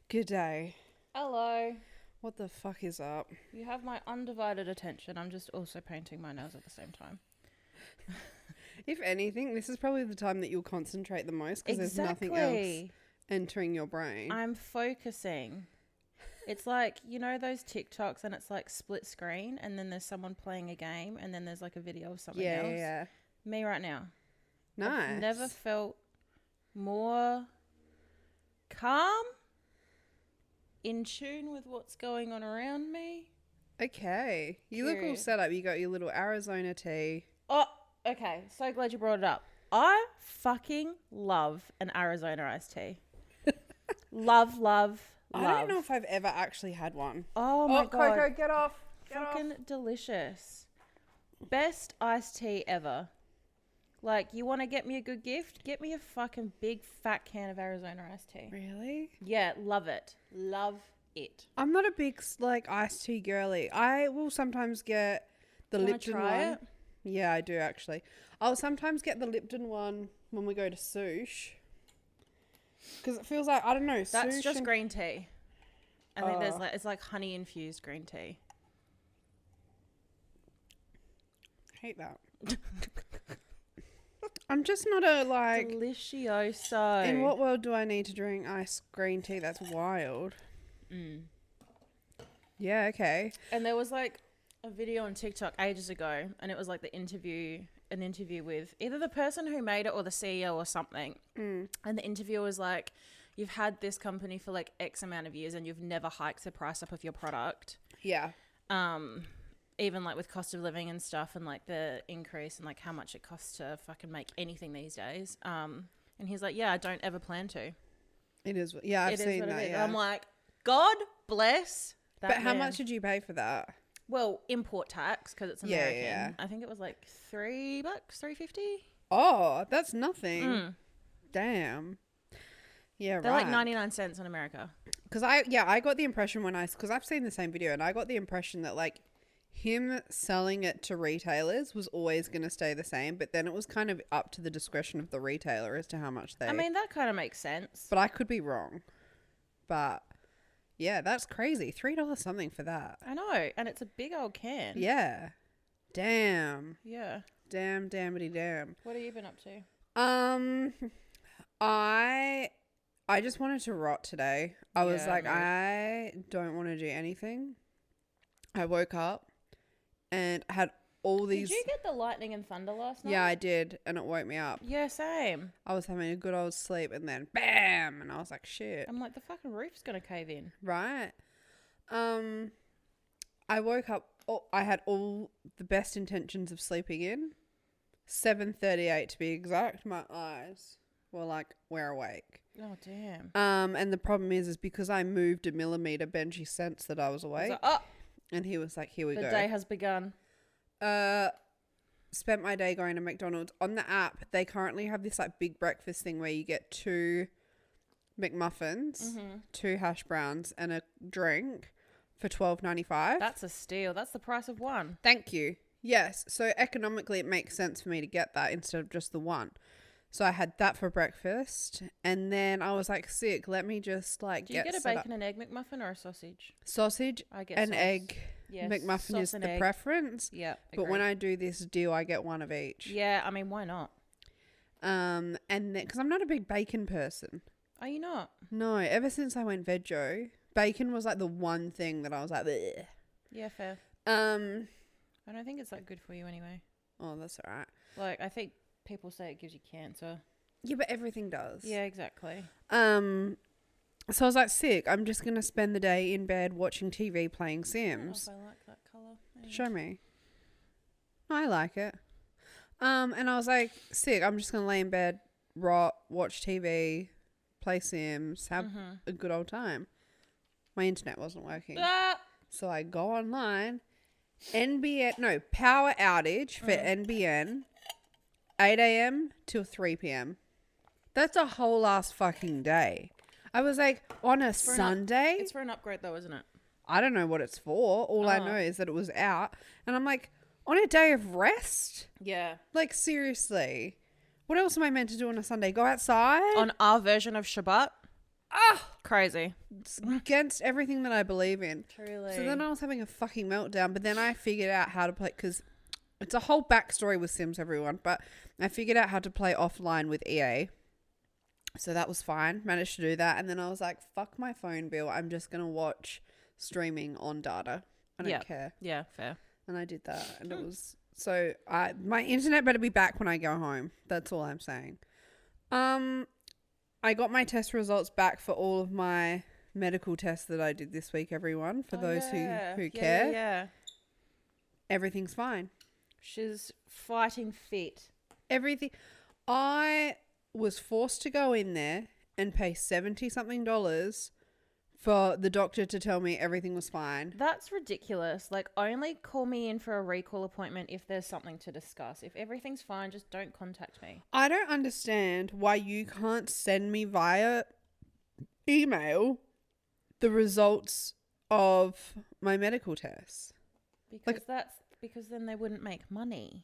Good day. Hello. What the fuck is up? You have my undivided attention. I'm just also painting my nails at the same time. If anything, this is probably the time that you'll concentrate the most because there's nothing else entering your brain. I'm focusing. It's like, you know those TikToks and it's like split screen and then there's someone playing a game and then there's like a video of something else? Yeah. Me right now. Nice. I've never felt more calm, in tune with what's going on around me. Okay. You look all set up. You got your little Arizona tea. Oh, okay. So glad you brought it up. I fucking love an Arizona iced tea. love. I don't know if I've ever actually had one. Oh my God. Coco, get off. Fucking delicious. Best iced tea ever. Like, you want to get me a good gift? Get me a fucking big fat can of Arizona iced tea. Really? Yeah, love it. Love it. I'm not a big iced tea girly. I will sometimes get the Lipton one. It? Yeah, I do actually. I'll sometimes get the Lipton one when we go to sush. Because it feels like, I don't know. That's just green tea. I think it's like honey infused green tea. Hate that. I'm just not a Delicioso. In what world do I need to drink iced green tea? That's wild. Yeah, okay. And there was like a video on TikTok ages ago, and it was like an interview with either the person who made it or the CEO or something. And the interviewer was like, "You've had this company for like X amount of years, and you've never hiked the price up of your product." Yeah. Even like with cost of living and stuff, and like the increase and like how much it costs to fucking make anything these days. And he's like, "Yeah, I don't ever plan to." It is. Yeah, I've seen that. Yeah. I'm like, God bless that But how man. much did you pay for that? Well, import tax because it's American. Yeah. I think it was like $3, $3.50. Oh, that's nothing. Damn. Yeah, They're right. like 99 cents in America. Because I got the impression because I've seen the same video and I got the impression that like him selling it to retailers was always going to stay the same, but then it was kind of up to the discretion of the retailer as to how much they. I mean, that kind of makes sense. But I could be wrong. But yeah, that's crazy. $3 something for that. I know, and it's a big old can. Yeah. Damn. Yeah. Dammity damn. What have you been up to? I just wanted to rot today. I was like, I don't want to do anything. I woke up and I had all these. Did you get the lightning and thunder last night? Yeah, I did, and it woke me up. Yeah, same. I was having a good old sleep, and then bam, and I was like, shit. I'm like, the fucking roof's gonna cave in. Right. I woke up. I had all the best intentions of sleeping in. 7:38 to be exact. My eyes were like, we're awake. Oh damn. And the problem is because I moved a millimeter, Benji sensed that I was awake. Like, oh, and he was like, here we go. the day has begun. Spent my day going to McDonald's. On the app, they currently have this like big breakfast thing where you get 2 McMuffins, 2 hash browns, and a drink for $12.95. That's a steal. That's the price of one. Thank you. Yes. So economically, it makes sense for me to get that instead of just the one. So I had that for breakfast, and then I was like, sick. Let me just like Do you get a bacon and egg McMuffin or a sausage? Sausage. I get an sauce. egg. Yes, McMuffin is the preference. Yeah, but when I do this deal, I get one of each. Yeah, I mean, why not? And then because I'm not a big bacon person. Are you not? No, ever since I went veggie, bacon was like the one thing that I was like, bleh. Yeah, fair. I don't think it's that good for you anyway. Oh, that's all right. Like, I think people say it gives you cancer. Yeah, but everything does. Yeah, exactly. So I was like, sick. I'm just gonna spend the day in bed watching TV, playing Sims. I don't know if I like that colour. Show me. I like it. And I was like, sick. I'm just gonna lay in bed, rot, watch TV, play Sims, have a good old time. My internet wasn't working, so I go online. Power outage for NBN, 8 a.m. till 3 p.m. That's a whole ass fucking day. I was like, on a Sunday? It's for an upgrade though, isn't it? I don't know what it's for. All I know is that it was out. And I'm like, on a day of rest? Yeah. Like, seriously. What else am I meant to do on a Sunday? Go outside? On our version of Shabbat? Crazy. It's against everything that I believe in. Truly. So then I was having a fucking meltdown, but then I figured out how to play, because it's a whole backstory with Sims, everyone, but I figured out how to play offline with EA. So that was fine. Managed to do that. And then I was like, fuck my phone bill. I'm just going to watch streaming on data. I don't care. Yeah, fair. And I did that. And it was... So my internet better be back when I go home. That's all I'm saying. I got my test results back for all of my medical tests that I did this week, everyone. For those who care. Yeah. Everything's fine. She's fighting fit. Everything. I was forced to go in there and pay $70-something for the doctor to tell me everything was fine. That's ridiculous. Like, only call me in for a recall appointment if there's something to discuss. If everything's fine, just don't contact me. I don't understand why you can't send me via email the results of my medical tests. Because then they wouldn't make money.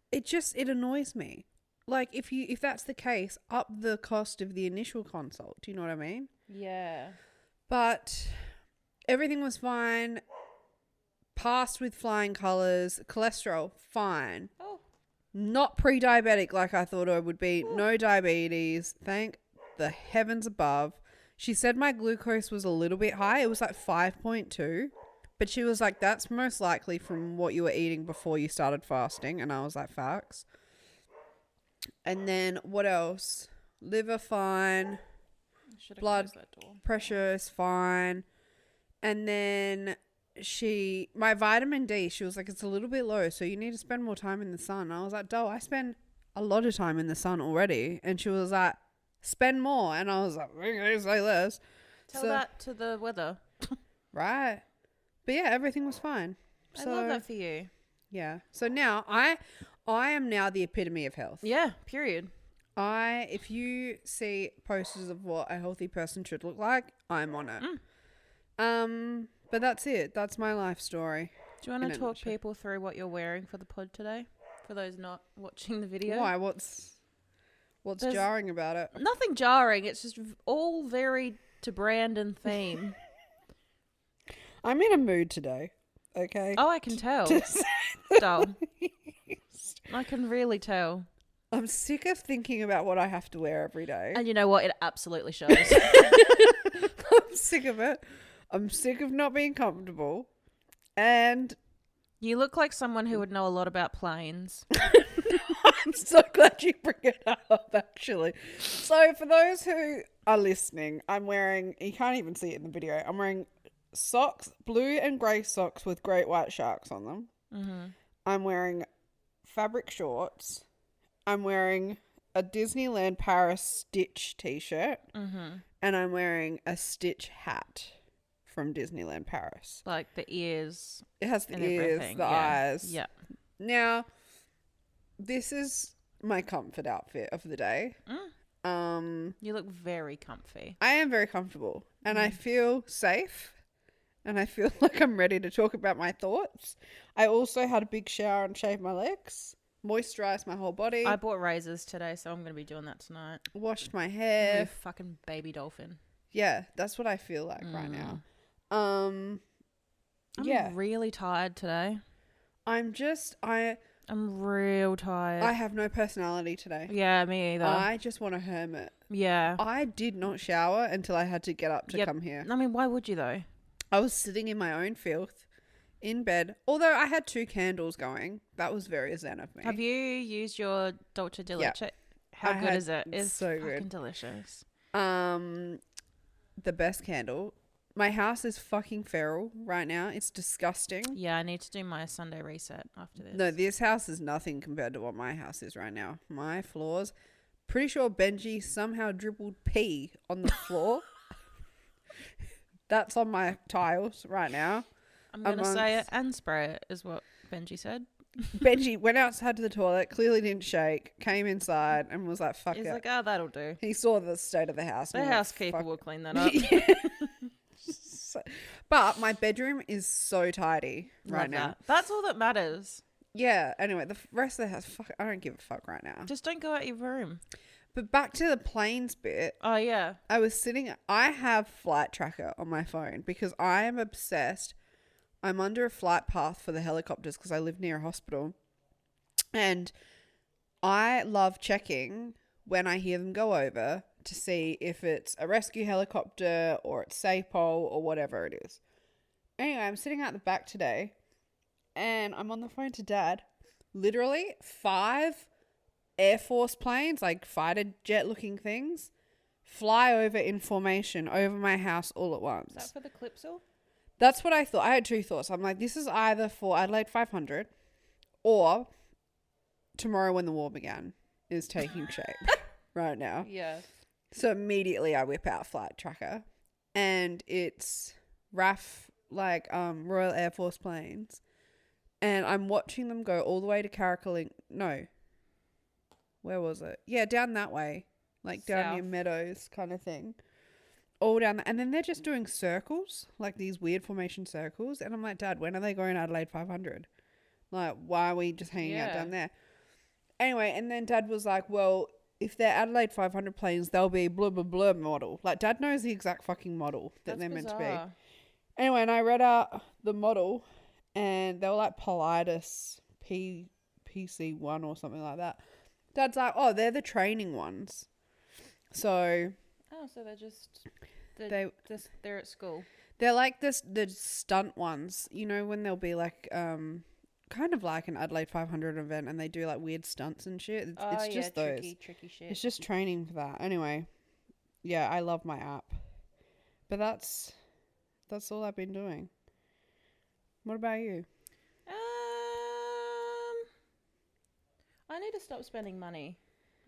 It annoys me. Like, if that's the case, up the cost of the initial consult. Do you know what I mean? Yeah. But everything was fine. Passed with flying colours. Cholesterol, fine. Oh. Not pre-diabetic like I thought I would be. Ooh. No diabetes. Thank the heavens above. She said my glucose was a little bit high. It was like 5.2. But she was like, that's most likely from what you were eating before you started fasting. And I was like, facts. And then what else? Liver fine. Blood pressure is fine. And then my vitamin D, she was like, it's a little bit low, so you need to spend more time in the sun. I was like, I spend a lot of time in the sun already. And she was like, spend more. And I was like, okay, say less. Tell that to the weather. Right. But yeah, everything was fine. I love that for you. Yeah. So now I am now the epitome of health. Yeah, period. If you see posters of what a healthy person should look like, I'm on it. But that's it. That's my life story. Do you want to talk people through what you're wearing for the pod today? For those not watching the video. Why? What's jarring about it? Nothing jarring. It's just all very to brand and theme. I'm in a mood today. Okay. Oh, I can tell. Dull. I can really tell. I'm sick of thinking about what I have to wear every day. And you know what? It absolutely shows. I'm sick of it. I'm sick of not being comfortable. And you look like someone who would know a lot about planes. I'm so glad you bring it up, actually. So for those who are listening, I'm wearing, you can't even see it in the video, I'm wearing socks, blue and grey socks with great white sharks on them. Mm-hmm. I'm wearing fabric shorts. I'm wearing a Disneyland Paris Stitch t-shirt. Mm-hmm. And I'm wearing a Stitch hat from Disneyland Paris. Like the ears. It has the ears, everything. the eyes. Yeah. Now, this is my comfort outfit of the day. You look very comfy. I am very comfortable. And I feel safe. And I feel like I'm ready to talk about my thoughts. I also had a big shower and shaved my legs. Moisturised my whole body. I bought razors today, so I'm going to be doing that tonight. Washed my hair. You fucking baby dolphin. Yeah, that's what I feel like right now. I'm really tired today. I'm real tired. I have no personality today. Yeah, me either. I just want a hermit. Yeah. I did not shower until I had to get up to come here. I mean, why would you though? I was sitting in my own filth in bed. Although I had 2 candles going. That was very zen of me. Have you used your Dolce de Leche? Yeah. How good is it? It's so fucking good. Delicious. The best candle. My house is fucking feral right now. It's disgusting. Yeah, I need to do my Sunday reset after this. No, this house is nothing compared to what my house is right now. My floors. Pretty sure Benji somehow dribbled pee on the floor. That's on my tiles right now. I'm going to say it and spray it is what Benji said. Benji went outside to the toilet, clearly didn't shake, came inside and was like, fuck it. He's like, oh, that'll do. He saw the state of the house. The housekeeper will clean that up. But my bedroom is so tidy right now. That's all that matters. Yeah. Anyway, the rest of the house, I don't give a fuck right now. Just don't go out your room. But back to the planes bit. Oh, yeah. I have Flight Tracker on my phone because I am obsessed. I'm under a flight path for the helicopters because I live near a hospital. And I love checking when I hear them go over to see if it's a rescue helicopter or it's SAPOL or whatever it is. Anyway, I'm sitting out the back today and I'm on the phone to Dad. Literally 5 Air Force planes, like fighter jet looking things, fly over in formation over my house all at once. Is that for the Clipsal? That's what I thought. I had 2 thoughts. I'm like, this is either for Adelaide 500 or Tomorrow When the War Began is taking shape right now. Yeah. So immediately I whip out Flight Tracker and it's RAF, like Royal Air Force planes. And I'm watching them go all the way to Caracaling. No. Where was it? Yeah, down that way. Like down near Meadows kind of thing. All down and then they're just doing circles, like these weird formation circles. And I'm like, Dad, when are they going Adelaide 500? Like, why are we just hanging out down there? Anyway, and then Dad was like, well, if they're Adelaide 500 planes, they'll be blah, blah, blah model. Like, Dad knows the exact fucking model that they're meant to be. Anyway, and I read out the model, and they were like Pilatus PC1 or something like that. Dad's like, oh, they're the training ones. So... Oh, so they're at school. They're like the stunt ones, you know, when they'll be like kind of like an Adelaide 500 event and they do like weird stunts and shit. It's just those tricky shit. It's just training for that. Anyway, yeah, I love my app, but that's all I've been doing. What about you? I need to stop spending money.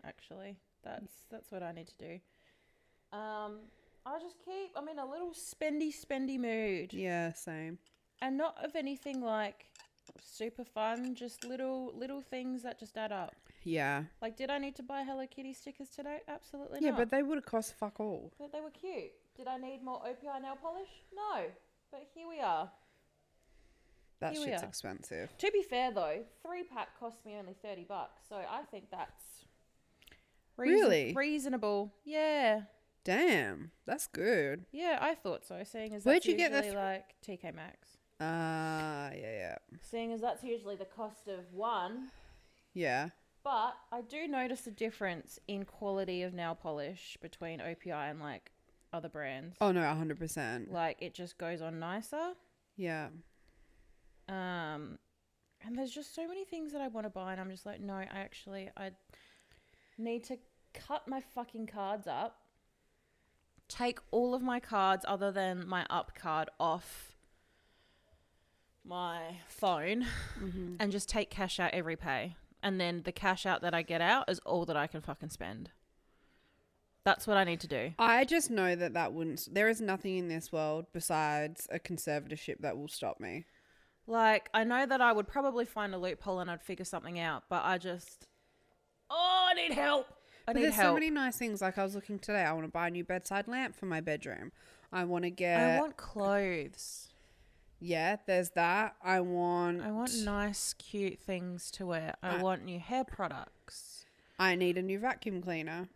Actually, that's what I need to do. I'm in a little spendy mood. Yeah, same. And not of anything like super fun, just little things that just add up. Yeah. Like, did I need to buy Hello Kitty stickers today? Absolutely not. Yeah, but they would have cost fuck all. But they were cute. Did I need more OPI nail polish? No. But here we are. That shit's expensive. To be fair though, 3-pack cost me only $30, so I think that's really reasonable. Yeah. Damn, that's good. Yeah, I thought so. Seeing as Where'd that's you get usually like TK Maxx. Yeah. Seeing as that's usually the cost of one. Yeah. But I do notice a difference in quality of nail polish between OPI and like other brands. Oh no, 100%. Like it just goes on nicer. Yeah. And there's just so many things that I want to buy and I'm just like, no, I need to cut my fucking cards up. Take all of my cards other than my up card off my phone and just take cash out every pay. And then the cash out that I get out is all that I can fucking spend. That's what I need to do. I just know that wouldn't... There is nothing in this world besides a conservatorship that will stop me. Like, I know that I would probably find a loophole and I'd figure something out, but I just... Oh, I need help. There's so many nice things. Like I was looking today. I want to buy a new bedside lamp for my bedroom. I want clothes. Yeah, there's that. I want nice, cute things to wear. I want new hair products. I need a new vacuum cleaner.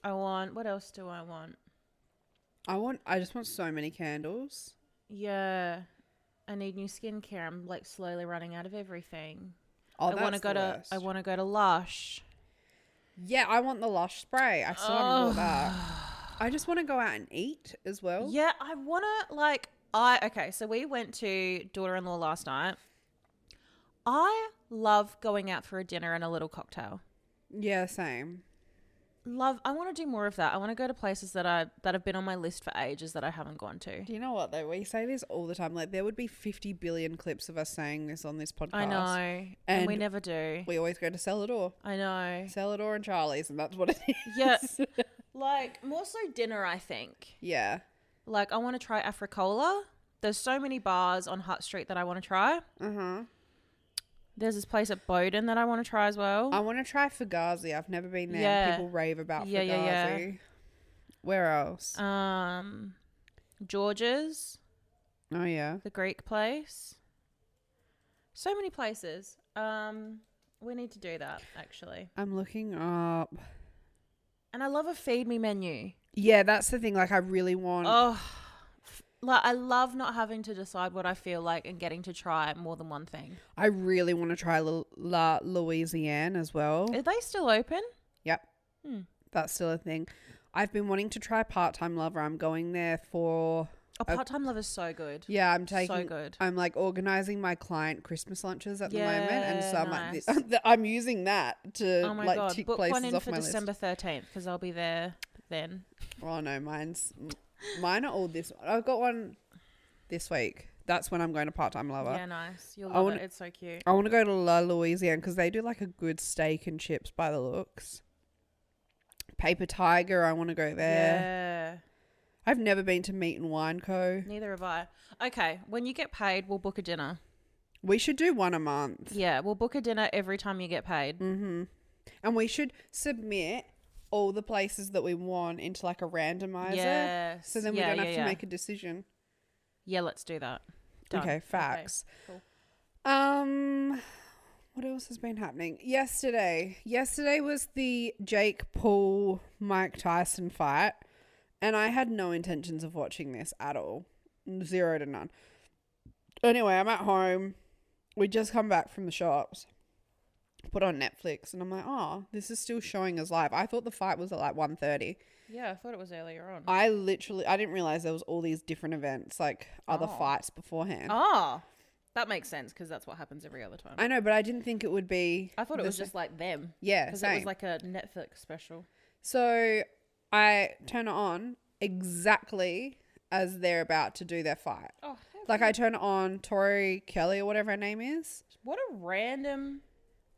What else do I want? I just want so many candles. Yeah. I need new skincare. I'm like slowly running out of everything. Oh, I want to go to Lush. Yeah, I want the Lush spray. I still haven't bought that. I just want to go out and eat as well. Yeah, I want to so we went to daughter-in-law last night. I love going out for a dinner and a little cocktail. Yeah, same. I want to do more of that. I want to go to places that have been on my list for ages that I haven't gone to. Do you know what though? We say this all the time. Like there wowould be 50 billion clips of us saying this on this podcast. I know. And we never do. We always go to Celador. I know. Celador and Charlie's and that's what it is. Yeah. Like more so dinner, I think. Yeah. Like I want to try Africola. There's so many bars on Hutt Street that I want to try. Uh-huh. There's this place at Bowden that I want to try as well. I want to try Fugazi. I've never been there. Yeah. People rave about Fugazi. Yeah. Where else? George's. Oh, yeah. The Greek place. So many places. We need to do that, actually. I'm looking up And I love a feed me menu. Yeah, that's the thing. Like, I really want. Like, I love not having to decide what I feel like and getting to try more than one thing. I really want to try La Louisiane as well. Are they still open? Yep. That's still a thing. I've been wanting to try Part-Time Lover. I'm going there for... Part-Time Lover is so good. Yeah, I'm taking... So good. I'm like organizing my client Christmas lunches at the moment. And so nice. I'm like, I'm using that to like tick Book places one in off for my December list. 13th because I'll be there then. Oh no, mine are all this. I've got one this week. That's when I'm going to Part-Time Lover. Yeah, nice. You'll love it. It's so cute. I want to go to La Louisiane because they do like a good steak and chips by the looks. Paper Tiger, I want to go there. Yeah. I've never been to Meat and Wine Co. Neither have I. Okay, when you get paid, we'll book a dinner. We should do one a month. Yeah, we'll book a dinner every time you get paid. Mm-hmm. And we should submit all the places that we want into like a randomizer. Yes. So then we don't have to make a decision. Yeah, let's do that. Done. Okay, facts. Okay, cool. What else has been happening? Yesterday was the Jake Paul Mike Tyson fight, and I had no intentions of watching this at all. 0 to none. Anyway, I'm at home. We just come back from the shops. Put on Netflix, and I'm like, oh, this is still showing as live. I thought the fight was at like 1:30. Yeah, I thought it was earlier on. I didn't realize there was all these different events, like other fights beforehand. Oh, that makes sense because that's what happens every other time. I know, but I didn't think it would be. I thought it was just like them. Yeah, because it was like a Netflix special. So I turn it on exactly as they're about to do their fight. Oh, like I turn it on, Tori Kelly or whatever her name is. What a random...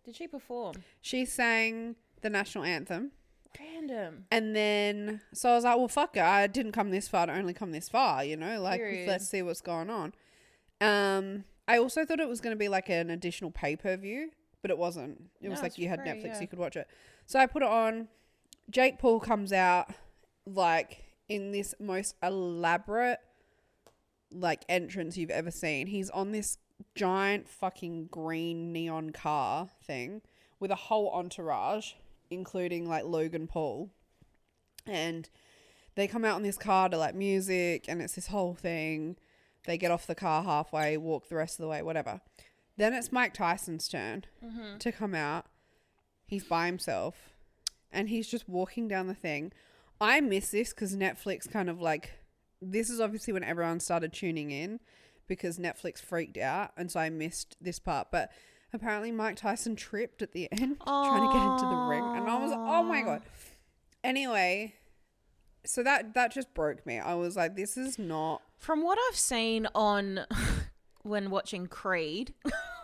Did she perform? She sang the national anthem. Random. And then, so I was like, well, fuck it. I didn't come this far to only come this far, you know? Like, let's see what's going on. I also thought it was going to be like an additional pay-per-view, but it wasn't. It was like you had Netflix, you could watch it. So I put it on. Jake Paul comes out like in this most elaborate like entrance you've ever seen. He's on this giant fucking green neon car thing with a whole entourage, including like Logan Paul. And they come out on this car to like music, and it's this whole thing. They get off the car halfway, walk the rest of the way, whatever. Then it's Mike Tyson's turn to come out. He's by himself and he's just walking down the thing. I miss this because Netflix kind of like, this is obviously when everyone started tuning in because Netflix freaked out. And so I missed this part. But apparently Mike Tyson tripped at the end trying to get into the ring. And I was like, oh my God. Anyway, so that just broke me. I was like, this is not... From what I've seen on when watching Creed,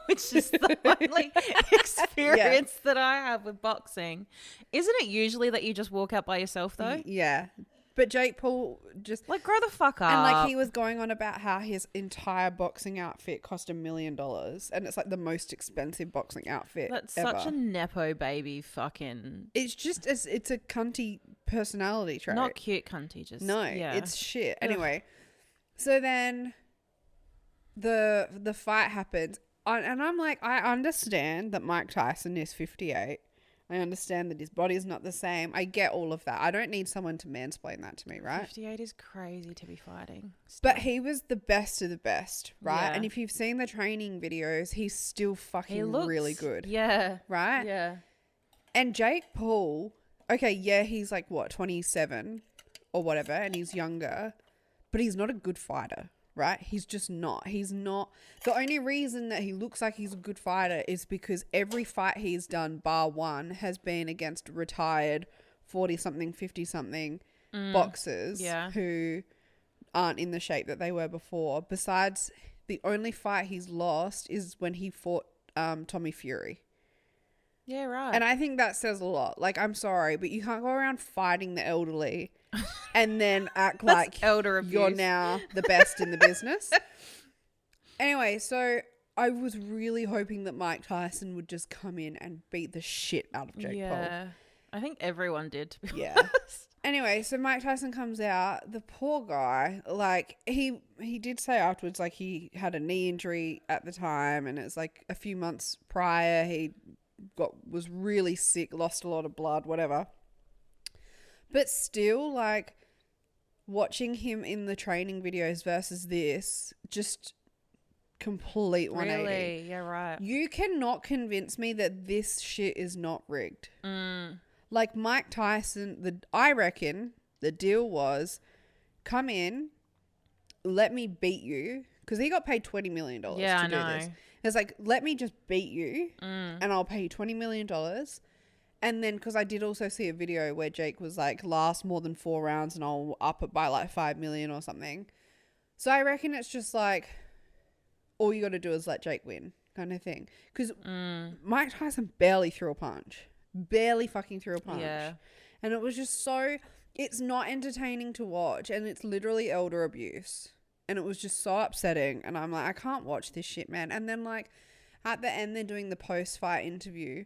which is the only experience that I have with boxing, isn't it usually that you just walk out by yourself though? Yeah. But Jake Paul just... Like, grow the fuck up. And like he was going on about how his entire boxing outfit cost $1 million. And it's like the most expensive boxing outfit That's ever. such a nepo baby fucking... It's just, it's a cunty personality trait. Not cute cunty, just... No, it's shit. Anyway, so then the fight happens. And I'm like, I understand that Mike Tyson is 58. I understand that his body's not the same. I get all of that. I don't need someone to mansplain that to me, right? 58 is crazy to be fighting. Still. But he was the best of the best, right? Yeah. And if you've seen the training videos, he's still fucking really good. Yeah. Right? Yeah. And Jake Paul, okay, yeah, he's like, what, 27 or whatever, and he's younger, but he's not a good fighter. Right? He's just not. He's not. The only reason that he looks like he's a good fighter is because every fight he's done, bar one, has been against retired 40-something, 50-something boxers who aren't in the shape that they were before. Besides, the only fight he's lost is when he fought Tommy Fury. Yeah, right. And I think that says a lot. Like, I'm sorry, but you can't go around fighting the elderly and then act like elder abuse. You're now the best in the business. Anyway, so I was really hoping that Mike Tyson would just come in and beat the shit out of Jake Paul. Yeah. I think everyone did, to be Yeah. honest. Anyway, so Mike Tyson comes out. The poor guy, like, he did say afterwards, like, he had a knee injury at the time, and it's like a few months prior he was really sick, lost a lot of blood, whatever. But still, like, watching him in the training videos versus this, just complete 180. Really? Yeah, right. You cannot convince me that this shit is not rigged. Like Mike Tyson, I reckon the deal was, come in, let me beat you, because he got paid $20 million to do this. It's like, let me just beat you, and I'll pay you $20 million. And then, because I did also see a video where Jake was like, last more than 4 rounds and I'll up it by like 5 million or something. So I reckon it's just like, all you got to do is let Jake win kind of thing. Because Mike Tyson barely threw a punch. Barely fucking threw a punch. Yeah. And it was just so, it's not entertaining to watch. And it's literally elder abuse. And it was just so upsetting. And I'm like, I can't watch this shit, man. And then like at the end, they're doing the post-fight interview.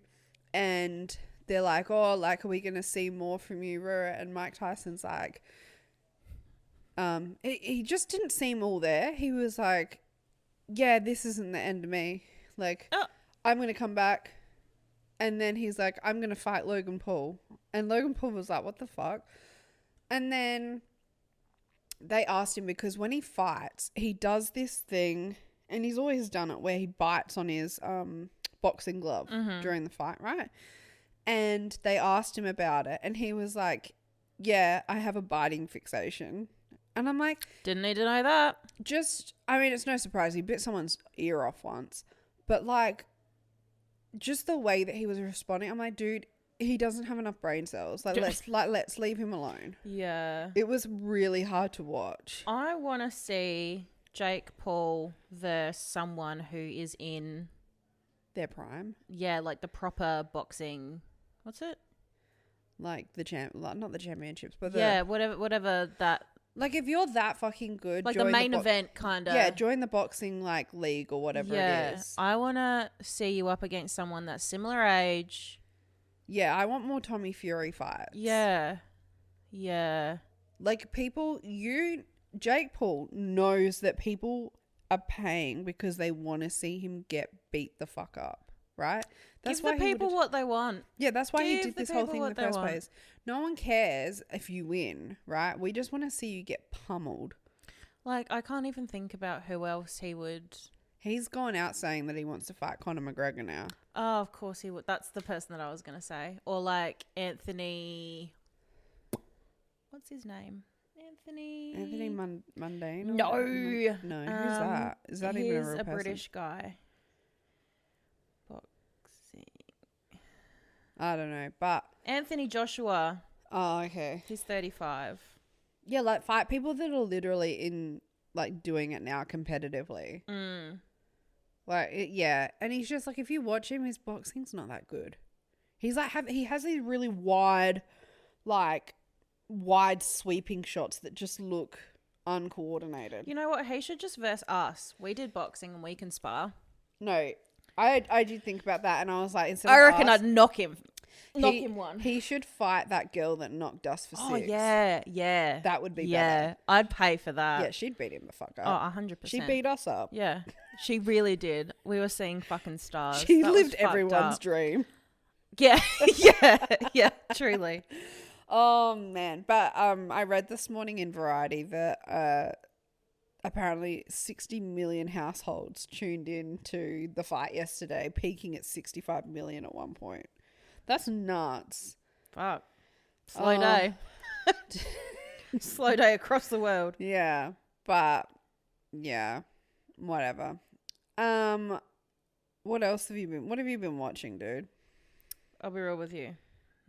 And they're like, oh, like, are we going to see more from you? And Mike Tyson's like, he just didn't seem all there. He was like, yeah, this isn't the end of me. Like, I'm going to come back. And then he's like, I'm going to fight Logan Paul. And Logan Paul was like, what the fuck? And then they asked him, because when he fights, he does this thing, and he's always done it, where he bites on his boxing glove during the fight, right? And they asked him about it, and he was like, yeah, I have a biting fixation. And I'm like, didn't need to know that. I mean, it's no surprise. He bit someone's ear off once. But like, just the way that he was responding, I'm like, dude, he doesn't have enough brain cells. Like, let's leave him alone. Yeah. It was really hard to watch. I want to see Jake Paul versus someone who is in their prime. Yeah, like the proper boxing. What's it? Like not the championships, but whatever that. Like, if you're that fucking good, like the main event kind of. Yeah, join the boxing like league or whatever it is. I want to see you up against someone that's similar age. Yeah, I want more Tommy Fury fights. Yeah. Yeah. Like, Jake Paul knows that people are paying because they want to see him get beat the fuck up, right? That's Give why the people what they want. Yeah, that's why he did this whole thing in the first place. No one cares if you win, right? We just want to see you get pummeled. Like, I can't even think about who else he would. He's gone out saying that he wants to fight Conor McGregor now. Oh, of course he would. That's the person that I was going to say. Or like Anthony. What's his name? Anthony Mundane? No. No, who's that? Is that even a real person? He's a British guy. Boxing. I don't know, but... Anthony Joshua. Oh, okay. He's 35. Yeah, like fight people that are literally in, like, doing it now competitively. Like, yeah. And he's just like, if you watch him, his boxing's not that good. He's like, he has these really wide sweeping shots that just look uncoordinated. You know what? He should just verse us. We did boxing and we can spar. No, I did think about that, and I was like, I reckon I'd knock him. Knock him one. He should fight that girl that knocked us for 6. Oh, yeah. That would be better. Yeah, I'd pay for that. Yeah, she'd beat him the fuck up. Oh, 100%. She beat us up. Yeah, she really did. We were seeing fucking stars. She lived everyone's dream. Yeah, yeah, truly. Oh, man. But I read this morning in Variety that apparently 60 million households tuned in to the fight yesterday, peaking at 65 million at one point. That's nuts. Fuck. Slow day. Slow day across the world. Yeah. But, yeah. Whatever. What else have you been watching, dude? I'll be real with you.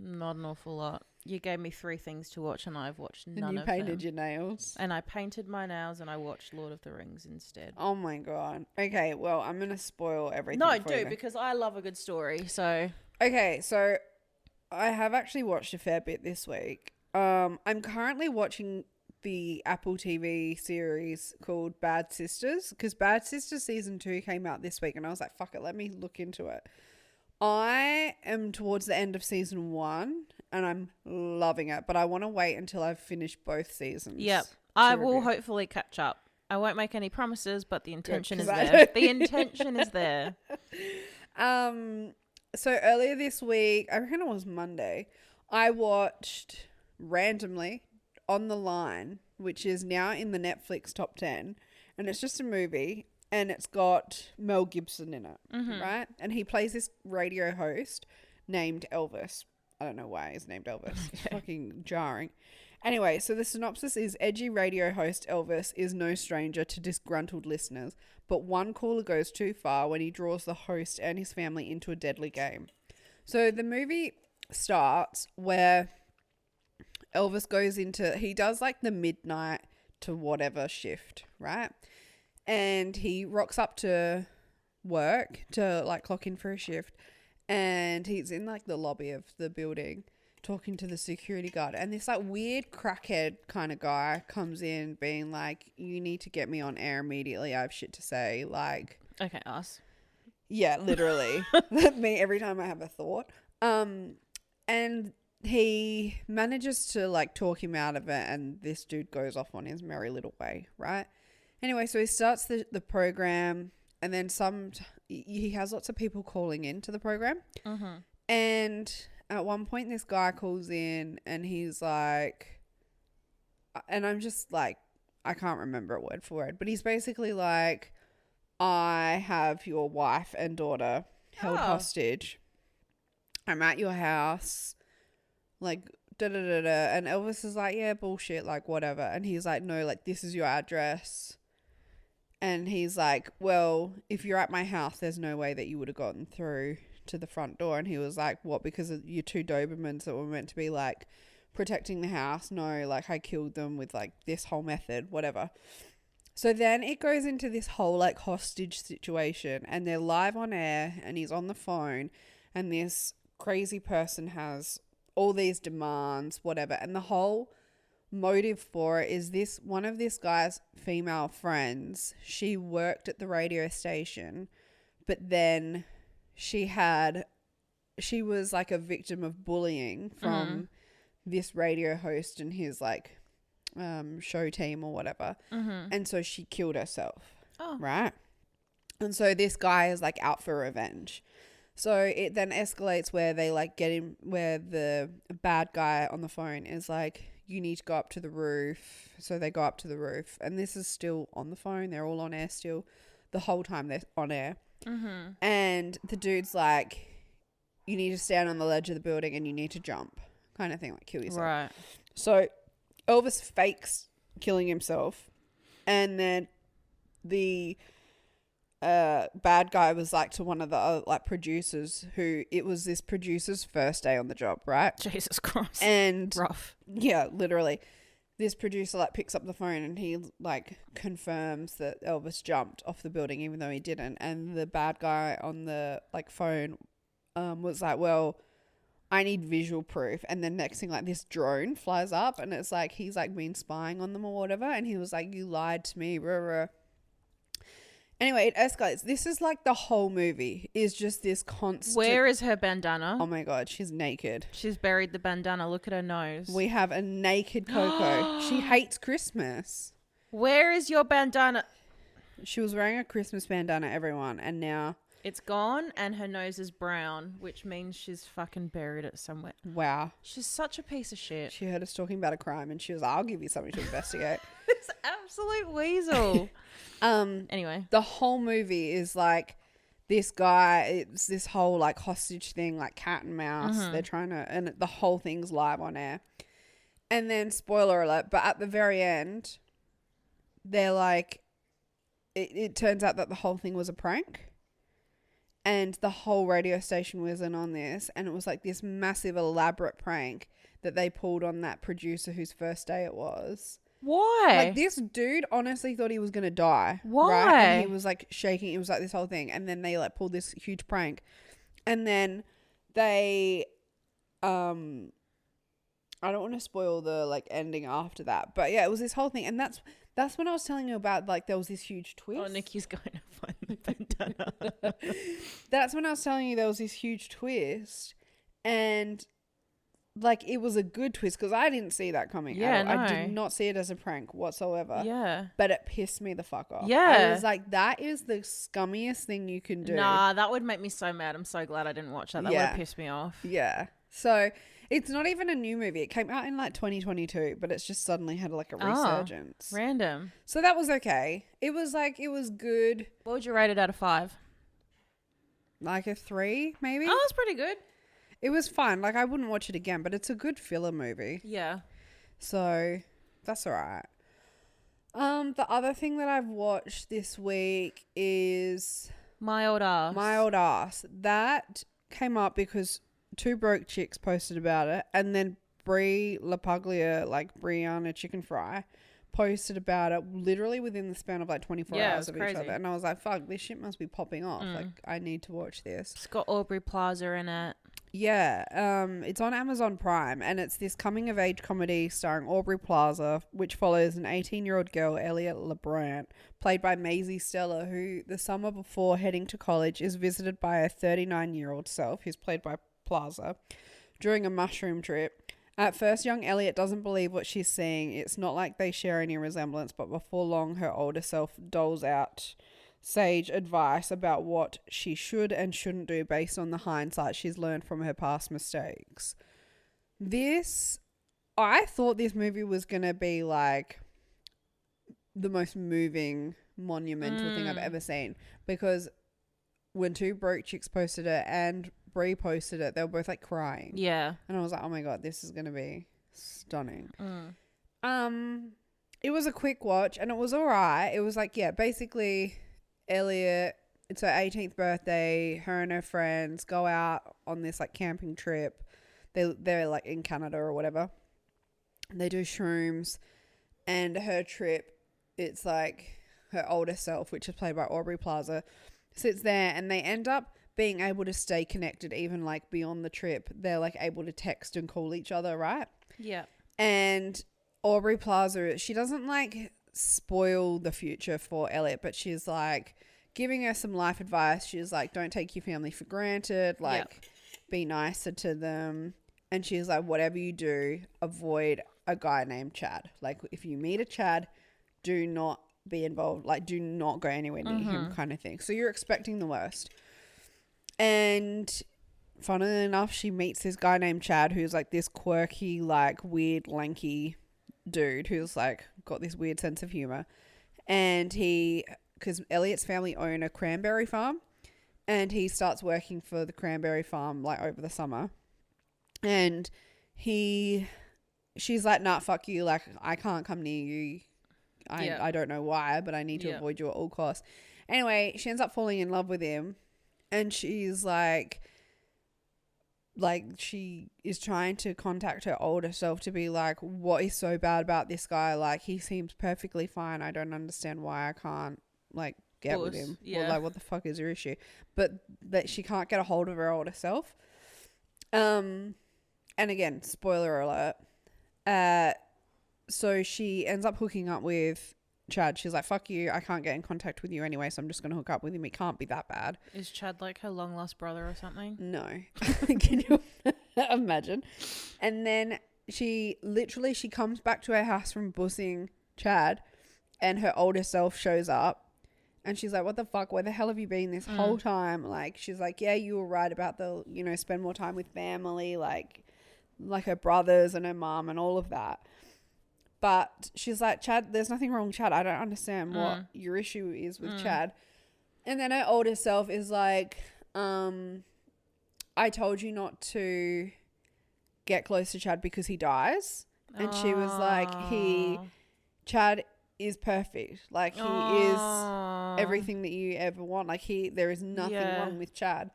Not an awful lot. You gave me 3 things to watch and I've watched none of them. And you painted your nails. And I painted my nails and I watched Lord of the Rings instead. Oh my God. Okay, well, I'm going to spoil everything No, for you. because I love a good story, so... Okay, so I have actually watched a fair bit this week. I'm currently watching the Apple TV series called Bad Sisters, because Bad Sisters Season 2 came out this week and I was like, fuck it, let me look into it. I am towards the end of Season 1 and I'm loving it, but I want to wait until I've finished both seasons. Yep. I will hopefully catch up. I won't make any promises, but the intention is there. The intention is there. So earlier this week, I reckon it was Monday, I watched randomly on The Line, which is now in the Netflix top 10, and it's just a movie, and it's got Mel Gibson in it, right? And he plays this radio host named Elvis. I don't know why he's named Elvis. It's fucking jarring. Anyway, so the synopsis is edgy radio host Elvis is no stranger to disgruntled listeners, but one caller goes too far when he draws the host and his family into a deadly game. So the movie starts where Elvis goes into, he does like the midnight to whatever shift, right? And he rocks up to work to like clock in for a shift, and he's in like the lobby of the building talking to the security guard, and this like weird crackhead kind of guy comes in being like, you need to get me on air immediately, I have shit to say. Like, okay, us. Yeah, literally. Me every time I have a thought. And he manages to like talk him out of it, and this dude goes off on his merry little way, right? Anyway, so he starts the program, and then he has lots of people calling into the program. And at one point, this guy calls in, and he's like, and I'm just like, I can't remember it word for word, but he's basically like, I have your wife and daughter held hostage. I'm at your house, like, da-da-da-da. And Elvis is like, yeah, bullshit, like, whatever. And he's like, no, like, this is your address. And he's like, well, if you're at my house, there's no way that you would have gotten through to the front door. And he was like, what, because of your two Dobermans that were meant to be like protecting the house? No, like, I killed them with like this whole method, whatever. So then it goes into this whole like hostage situation, and they're live on air, and he's on the phone, and this crazy person has all these demands, whatever. And the whole motive for it is this, one of this guy's female friends, she worked at the radio station, but then she was like a victim of bullying from this radio host and his like show team or whatever. And so she killed herself. Right? And so this guy is like out for revenge. So it then escalates where they like get him, where the bad guy on the phone is like, you need to go up to the roof. So they go up to the roof, and this is still on the phone. They're all on air still the whole time they're on air. And the dude's like, you need to stand on the ledge of the building and you need to jump, kind of thing, like kill yourself. Right. So Elvis fakes killing himself, and then the bad guy was like to one of the like producers, who it was this producer's first day on the job, right? Jesus Christ. And rough. Yeah, literally. This producer like picks up the phone and he like confirms that Elvis jumped off the building even though he didn't. And the bad guy on the like phone was like, well, I need visual proof. And then next thing, like this drone flies up, and it's like he's like been spying on them or whatever, and he was like, you lied to me, rah, rah. Anyway, it escalates. This is like the whole movie is just this constant. Where is her bandana? Oh my God, she's naked. She's buried the bandana. Look at her nose. We have a naked Coco. She hates Christmas. Where is your bandana? She was wearing a Christmas bandana, everyone, and now it's gone, and her nose is brown, which means she's fucking buried it somewhere. Wow. She's such a piece of shit. She heard us talking about a crime, and she was like, I'll give you something to investigate. This absolute weasel. Anyway, the whole movie is like this guy, it's this whole like hostage thing, like cat and mouse. They're trying to, and the whole thing's live on air. And then spoiler alert, but at the very end, they're like, it turns out that the whole thing was a prank. And the whole radio station was in on this, and it was like this massive elaborate prank that they pulled on that producer whose first day it was. Why? Like, this dude honestly thought he was going to die. Why? Right? And he was like shaking. It was like this whole thing. And then they like pulled this huge prank. And then they, I don't want to spoil the like ending after that. But yeah, it was this whole thing. And that's when I was telling you about like there was this huge twist. Oh, Nikki's going to find the bandana. That's when I was telling you there was this huge twist. And like, it was a good twist because I didn't see that coming. Yeah, no. I did not see it as a prank whatsoever. Yeah. But it pissed me the fuck off. Yeah. I was like, that is the scummiest thing you can do. Nah, that would make me so mad. I'm so glad I didn't watch that. That would have pissed me off. Yeah. So It's not even a new movie. It came out in like 2022, but it's just suddenly had like a resurgence. Random. So that was okay. It was good. What would you rate it out of 5? Like a 3, maybe. Oh, that's pretty good. It was fun. Like, I wouldn't watch it again, but it's a good filler movie. Yeah. So that's all right. The other thing that I've watched this week is My Old Ass. My Old Ass. That came up because 2 broke chicks posted about it, and then Brie LaPaglia, like Brianna Chicken Fry, posted about it literally within the span of like 24 hours of each other. And I was like, fuck, this shit must be popping off. Like, I need to watch this. It's got Aubrey Plaza in it. Yeah, it's on Amazon Prime, and it's this coming-of-age comedy starring Aubrey Plaza, which follows an 18-year-old girl, Elliot LeBrant, played by Maisie Stella, who the summer before heading to college is visited by her 39-year-old self, who's played by Plaza, during a mushroom trip. At first, young Elliot doesn't believe what she's seeing. It's not like they share any resemblance, but before long, her older self doles out sage advice about what she should and shouldn't do based on the hindsight she's learned from her past mistakes. I thought this movie was going to be like the most moving, monumental thing I've ever seen, because when 2 broke chicks posted it and Brie posted it, they were both like crying. Yeah. And I was like, oh my God, this is going to be stunning. It was a quick watch and it was all right. It was like, yeah, basically Elliot, it's her 18th birthday. Her and her friends go out on this like camping trip. They're like in Canada or whatever. And they do shrooms, and her trip, it's like her older self, which is played by Aubrey Plaza, sits there, and they end up being able to stay connected even like beyond the trip. They're like able to text and call each other, right? Yeah. And Aubrey Plaza, she doesn't like spoil the future for Elliot, but she's like giving her some life advice. She's like, don't take your family for granted, like be nicer to them. And she's like, whatever you do, avoid a guy named Chad. Like, if you meet a Chad, do not be involved, like do not go anywhere near him, kind of thing. So you're expecting the worst. And funnily enough, she meets this guy named Chad, who's like this quirky, like weird, lanky dude who's like got this weird sense of humor. And because Elliot's family own a cranberry farm, and he starts working for the cranberry farm like over the summer. And she's like, nah, fuck you, like I can't come near you. I don't know why, but I need to avoid you at all costs. Anyway, she ends up falling in love with him, and she's like she is trying to contact her older self to be like, what is so bad about this guy? Like, he seems perfectly fine. I don't understand why I can't like get with him. Or like, what the fuck is your issue? But that she can't get a hold of her older self. And again, spoiler alert. So she ends up hooking up with Chad. She's like, fuck you, I can't get in contact with you anyway, so I'm just going to hook up with him. It can't be that bad. Is Chad like her long lost brother or something? No. Can you imagine? And then she comes back to her house from bussing Chad, and her older self shows up, and she's like, what the fuck? Where the hell have you been this whole time? Like, she's like, yeah, you were right about spend more time with family, like her brothers and her mom and all of that. But she's like, Chad, there's nothing wrong with Chad. I don't understand what your issue is with Chad. And then her older self is like, I told you not to get close to Chad because he dies. And she was like, Chad is perfect. Like, he is everything that you ever want. Like, there is nothing wrong with Chad.